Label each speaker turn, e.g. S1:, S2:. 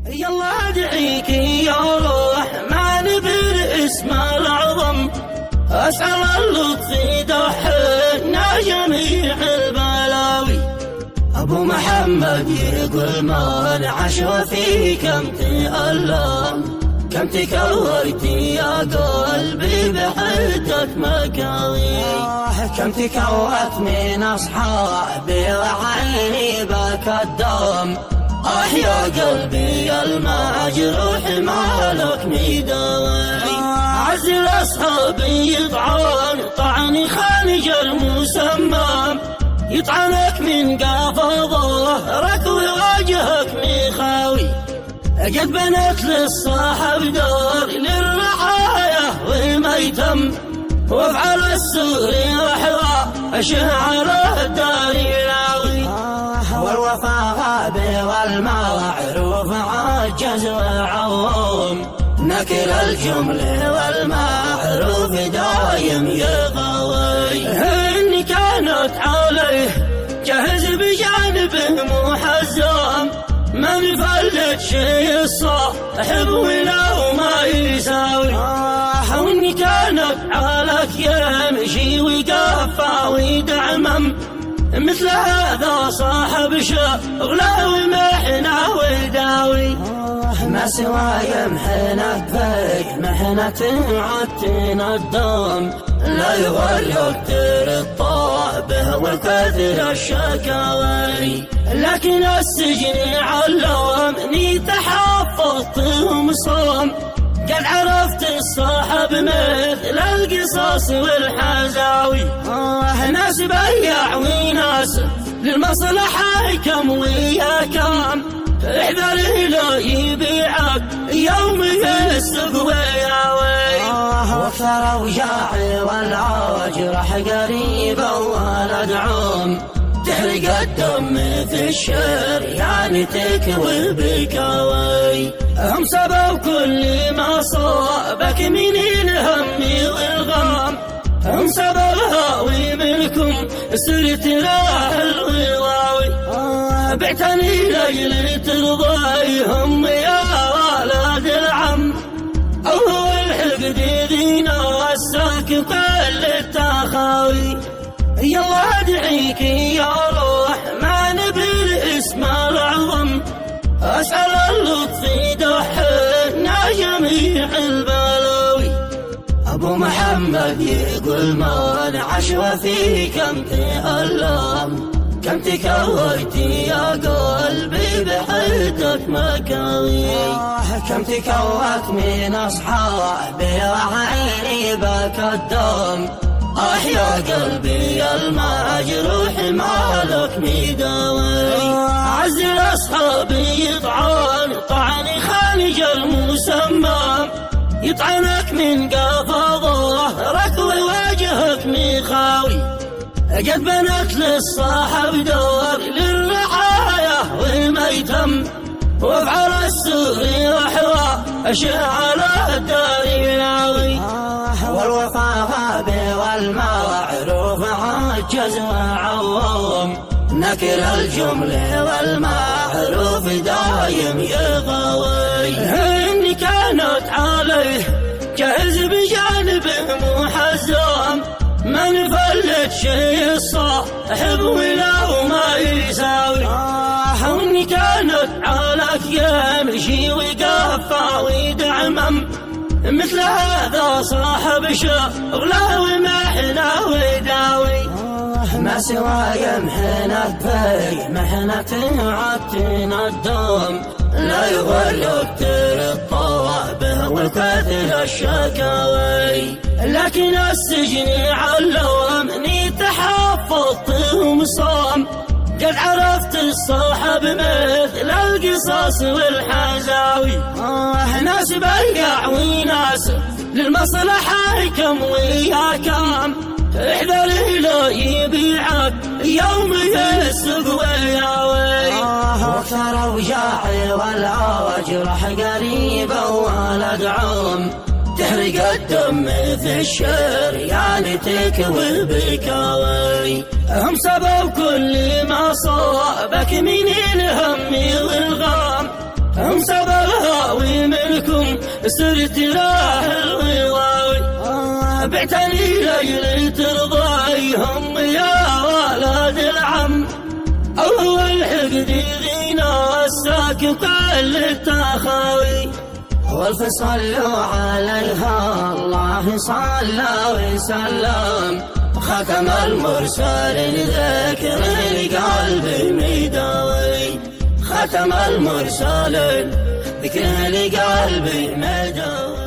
S1: يلا ادعيك يا رحمن بالاسم العظم، اسأل اللطف يدحنا جميع البلاوي. ابو محمد يقول ما العشوى في كم تألم، كم تكويت يا قلبي بحدة مكاوي، كم تكوت من اصحابي وعيني بك الدم. يا قلبي المجروح مالك مداوي، عز الاصحاب يطعن طعن خنجر مسمم، يطعنك من قاف ظهرك ووجهك مخاوي. قد بنت للصاحب دار للرعاية والميتم، وافعل السور وحوى شعر الدار يلاوي. والوفاء والمعروف عجز وعوم، نكر الجمل والمعروف دايم يغوي. إن كانت عليه جهز بجانبه محزم، من فلت شي الصاحب ولو ما يساوي. وإن كانت عليك يمشي ويقفى ويدعمم، مثل هذا صاحب شغله ومحنة ويداوي. ما سوى يمحنك في محنة عدتنا الدم، لا يغرك الطابه وكثر الشكاوي. لكن السجن علمني تحفظت ومصام، قد عرفت الصاحب مثل القصص والحزاوي. ناس بيع وناس للمصلحة كم ويا كم، احذر لا يبيعك يوم يسق وياوي. واكثر اوجاعي والعاجرح قريبا ولا ادعم، تحرق الدم في الشريان تكوي بكاوي. هم سبب كل ما صابك من الهم والغم، هم سبب هاوي منكم سرت راح الغواوي. بعتني ليل ترضيهم يا ولد العم، او هو الحقد ذينا والساك كل التخاوي. يلا ادعيك يا رحمن بالاسم العظم، اسأل اللطف يدحنا جميع البلاوي. ابو محمد يقول ما العشوى في كم تألم، كم تكويت يا قلبي بحدة مكاوي، كم تكوت من اصحابي وعيني بك الدم. يا قلبي المجروح مالك مداوي، عز الاصحاب يطعن طعن خنجر مسمم، يطعنك من قاف ظهرك ووجهك مخاوي. قد بنت للصاحب دار للرعاية والميتم، وافعل السور وحوى شعر الدار يلاوي. والوفاء والمعروف عجز وعوم، نكر الجمل والمعروف دايم يغوي. إن كانت عليه جهز بجانبه محزم، من فلت شي الصاحب ولو ما يساوي. وإن كانت عليك يمشي ويقفى ويدعمم، مثل هذا صاحب شغله ومحنة ويداوي. ما سوى يمحنك في محنة عدتنا الدم، لا يغرك الطابه وكثر الشكاوي. لكن السجن علمني تحفظت ومصام، قد عرفت الصاحب مثل القصص والحزاوي. ناس بيع وناس للمصلحة كم ويا كم، احذر لا يبيعك يوم يسق وياوي. واكثر اوجاعي والعاجرح قريبا ولا ادعم، تحرق الدم في الشريان تكوي بكاوي. هم سبب كل ما صابك من الهم والغم، هم سبب سرت راح الغواوي بعتني لجل ترضى هم يا ولد العم أول حقد يغينا الساكت على التخاوي والفصلوا عليها الله صلى وسلم ختم المرسل ذكر القلب مداوي ختم المرسل ذكر القلب مداوي